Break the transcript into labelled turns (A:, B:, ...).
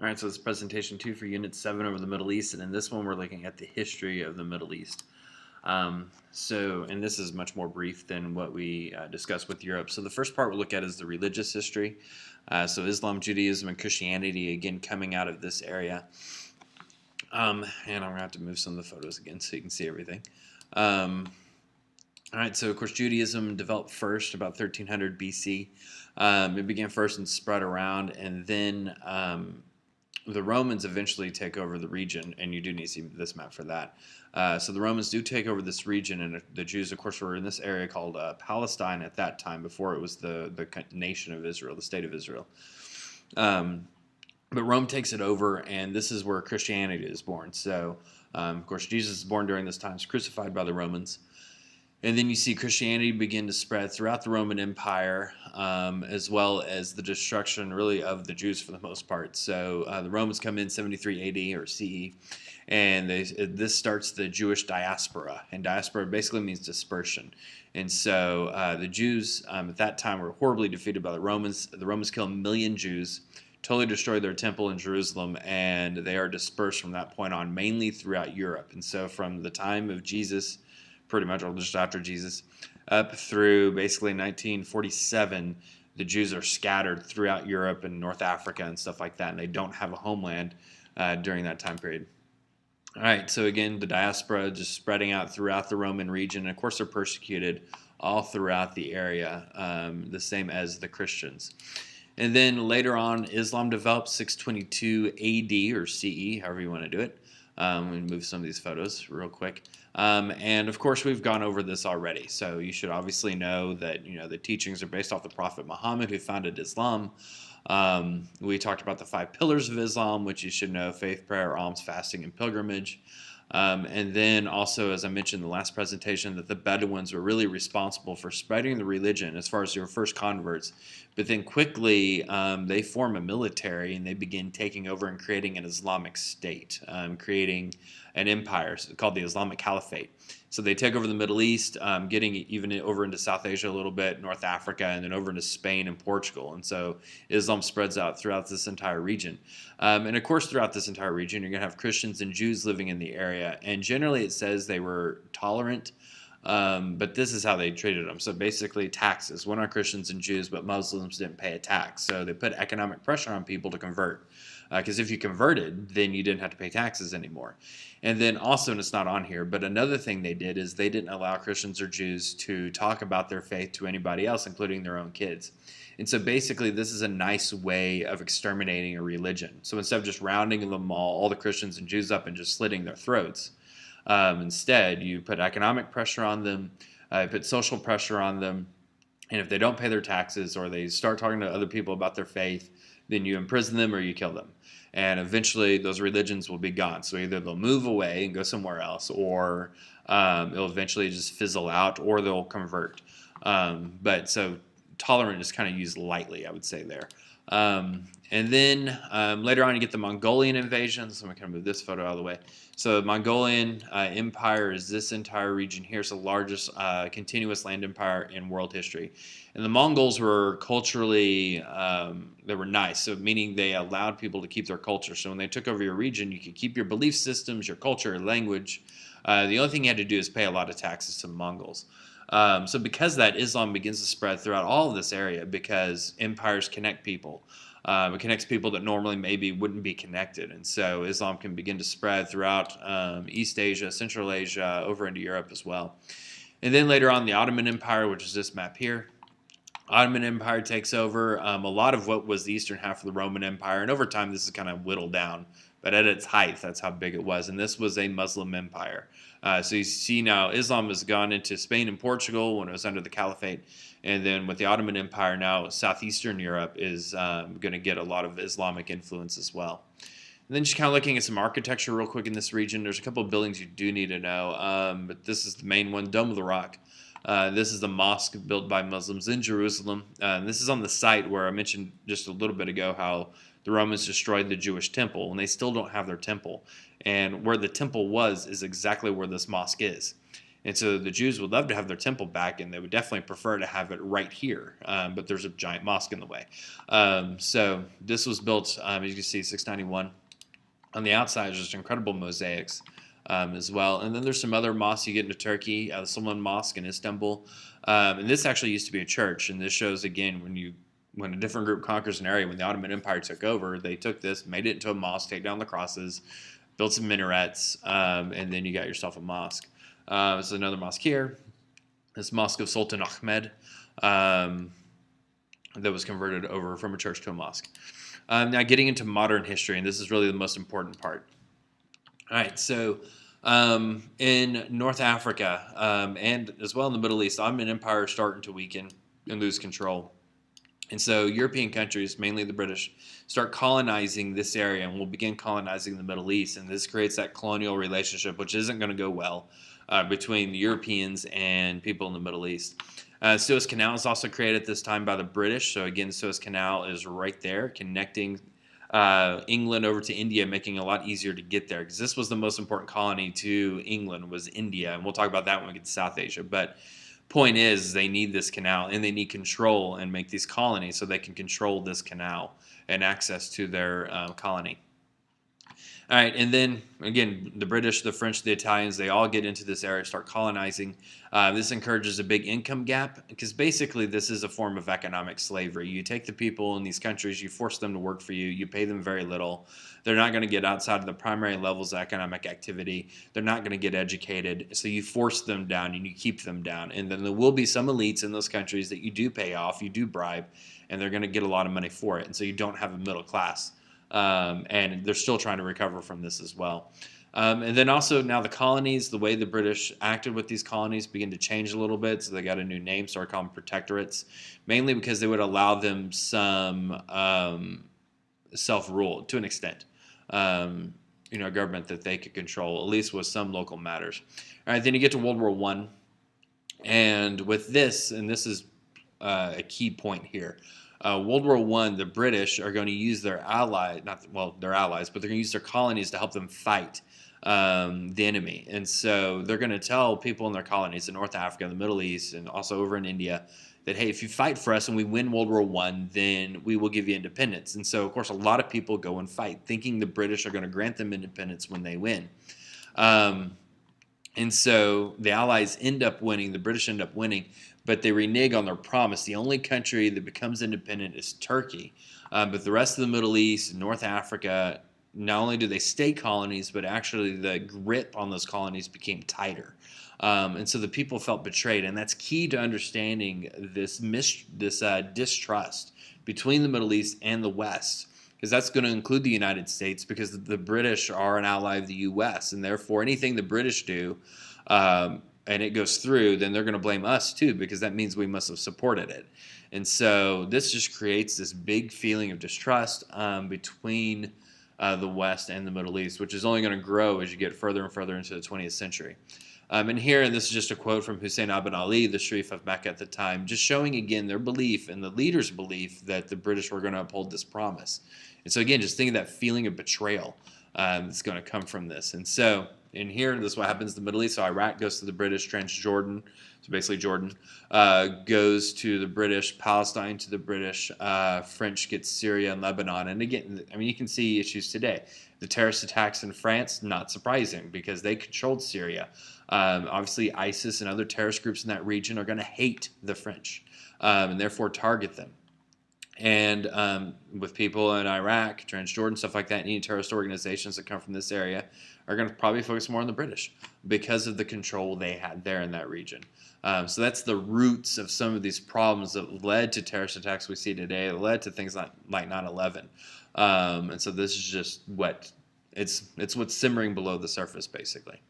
A: All right, so it's presentation 2 for Unit 7 over the Middle East, and in this one we're looking at the history of the Middle East. And this is much more brief than what we discussed with Europe. So the first part we'll look at is the religious history. So Islam, Judaism, and Christianity, again, coming out of this area. And I'm going to have to move some of the photos again so you can see everything. All right, so of course Judaism developed first about 1300 BC. It began first and spread around, and then the Romans eventually take over the region, and you do need to see this map for that. So the Romans do take over this region, and the Jews, of course, were in this area called Palestine at that time, before it was the nation of Israel, the state of Israel. But Rome takes it over, and this is where Christianity is born. So, of course, Jesus is born during this time, is crucified by the Romans. And then you see Christianity begin to spread throughout the Roman Empire, as well as the destruction, really, of the Jews for the most part. So the Romans come in 73 AD or CE, and this starts the Jewish diaspora. And diaspora basically means dispersion. And so the Jews at that time were horribly defeated by the Romans. The Romans kill 1 million Jews, totally destroy their temple in Jerusalem, and they are dispersed from that point on, mainly throughout Europe. And so from the time of Jesus, pretty much, or just after Jesus, up through basically 1947, the Jews are scattered throughout Europe and North Africa and stuff like that, and they don't have a homeland during that time period. All right, so again, the diaspora just spreading out throughout the Roman region, and of course they're persecuted all throughout the area, the same as the Christians. And then later on, Islam developed 622 AD or CE, however you want to do it. Let me move some of these photos real quick. And of course, we've gone over this already. So you should obviously know that the teachings are based off the Prophet Muhammad, who founded Islam. We talked about the 5 pillars of Islam, which you should know: faith, prayer, alms, fasting, and pilgrimage. And then also, as I mentioned in the last presentation, that the Bedouins were really responsible for spreading the religion as far as your first converts. But then quickly they form a military, and they begin taking over and creating an Islamic state, creating an empire called the Islamic Caliphate. So they take over the Middle East, getting even over into South Asia a little bit, North Africa, and then over into Spain and Portugal. And so Islam spreads out throughout this entire region. And of course, throughout this entire region, you're going to have Christians and Jews living in the area. And generally, it says they were tolerant, but this is how they treated them. So basically, taxes went on Christians and Jews, but Muslims didn't pay a tax. So they put economic pressure on people to convert. Because if you converted, then you didn't have to pay taxes anymore. And then also, and it's not on here, but another thing they did is they didn't allow Christians or Jews to talk about their faith to anybody else, including their own kids. And so basically, this is a nice way of exterminating a religion. So instead of just rounding them all the Christians and Jews up and just slitting their throats, instead you put economic pressure on them, put social pressure on them, and if they don't pay their taxes or they start talking to other people about their faith, then you imprison them or you kill them. And eventually those religions will be gone. So either they'll move away and go somewhere else, or it'll eventually just fizzle out, or they'll convert. But so tolerant is kind of used lightly, I would say there. And then later on you get the Mongolian invasions. So I'm going to move this photo out of the way. So the Mongolian Empire is this entire region here. It's the largest continuous land empire in world history. And the Mongols were culturally, they were nice, so meaning they allowed people to keep their culture. So when they took over your region, you could keep your belief systems, your culture, your language. The only thing you had to do is pay a lot of taxes to the Mongols. So because of that, Islam begins to spread throughout all of this area, because empires connect people. It connects people that normally maybe wouldn't be connected. And so Islam can begin to spread throughout East Asia, Central Asia, over into Europe as well. And then later on, the Ottoman Empire, which is this map here. Ottoman Empire takes over a lot of what was the eastern half of the Roman Empire. And over time, this is kind of whittled down. But at its height, that's how big it was. And this was a Muslim empire. So you see now Islam has gone into Spain and Portugal when it was under the Caliphate. And then with the Ottoman Empire now, southeastern Europe is going to get a lot of Islamic influence as well. And then just kind of looking at some architecture real quick in this region. There's a couple of buildings you do need to know. But this is the main one, Dome of the Rock. This is the mosque built by Muslims in Jerusalem. This is on the site where I mentioned just a little bit ago how the Romans destroyed the Jewish temple, and they still don't have their temple. And where the temple was is exactly where this mosque is. And so the Jews would love to have their temple back, and they would definitely prefer to have it right here. But there's a giant mosque in the way. So this was built, as you can see, 691. On the outside, there's just incredible mosaics as well. And then there's some other mosques you get into Turkey, the Sulman Mosque in Istanbul. And this actually used to be a church. And this shows, again, when a different group conquers an area, when the Ottoman Empire took over, they took this, made it into a mosque, take down the crosses, built some minarets, and then you got yourself a mosque. This is another mosque here. This Mosque of Sultan Ahmed that was converted over from a church to a mosque. Now getting into modern history, and this is really the most important part. All right, so in North Africa and as well in the Middle East, the Ottoman Empire is starting to weaken and lose control. And so European countries, mainly the British, start colonizing this area and will begin colonizing the Middle East. And this creates that colonial relationship, which isn't going to go well between the Europeans and people in the Middle East. Suez Canal is also created at this time by the British. So again, Suez Canal is right there, connecting England over to India, making it a lot easier to get there. Because this was the most important colony to England, was India. And we'll talk about that when we get to South Asia. But point is, they need this canal, and they need control and make these colonies so they can control this canal and access to their colony. All right, and then again, the British, the French, the Italians, they all get into this area, start colonizing. This encourages a big income gap because basically this is a form of economic slavery. You take the people in these countries, you force them to work for you, you pay them very little. They're not going to get outside of the primary levels of economic activity. They're not going to get educated. So you force them down and you keep them down. And then there will be some elites in those countries that you do pay off, you do bribe, and they're going to get a lot of money for it. And so you don't have a middle class. And they're still trying to recover from this as well. And then also now the colonies, the way the British acted with these colonies began to change a little bit. So they got a new name, started calling them protectorates, mainly because they would allow them some self-rule to an extent. A government that they could control, at least with some local matters. All right, then you get to World War I. And with this, and this is a key point here, World War I, the British are going to use their allies, their allies, but they're going to use their colonies to help them fight the enemy. And so they're going to tell people in their colonies in North Africa, the Middle East, and also over in India that, hey, if you fight for us and we win World War I, then we will give you independence. And so, of course, a lot of people go and fight, thinking the British are going to grant them independence when they win. And so the Allies end up winning, the British end up winning, but they renege on their promise. The only country that becomes independent is Turkey. But the rest of the Middle East and North Africa, not only do they stay colonies, but actually the grip on those colonies became tighter. And so the people felt betrayed. And that's key to understanding this distrust between the Middle East and the West, because that's going to include the United States, because the British are an ally of the U.S., and therefore anything the British do and it goes through, then they're going to blame us too, because that means we must have supported it. And so this just creates this big feeling of distrust between the West and the Middle East, which is only going to grow as you get further and further into the 20th century. And this is just a quote from Hussein ibn Ali, the Sharif of Mecca at the time, just showing again their belief and the leaders' belief that the British were going to uphold this promise. And so again, just think of that feeling of betrayal that's going to come from this. And so in here, this is what happens in the Middle East. So Iraq goes to the British, Transjordan, so basically Jordan, goes to the British, Palestine to the British, French gets Syria and Lebanon. And again, you can see issues today. The terrorist attacks in France, not surprising, because they controlled Syria. Obviously, ISIS and other terrorist groups in that region are going to hate the French and therefore target them. And with people in Iraq, Transjordan, stuff like that, any terrorist organizations that come from this area are going to probably focus more on the British because of the control they had there in that region. So that's the roots of some of these problems that led to terrorist attacks we see today, that led to things like 9/11. And so this is just it's what's simmering below the surface, basically.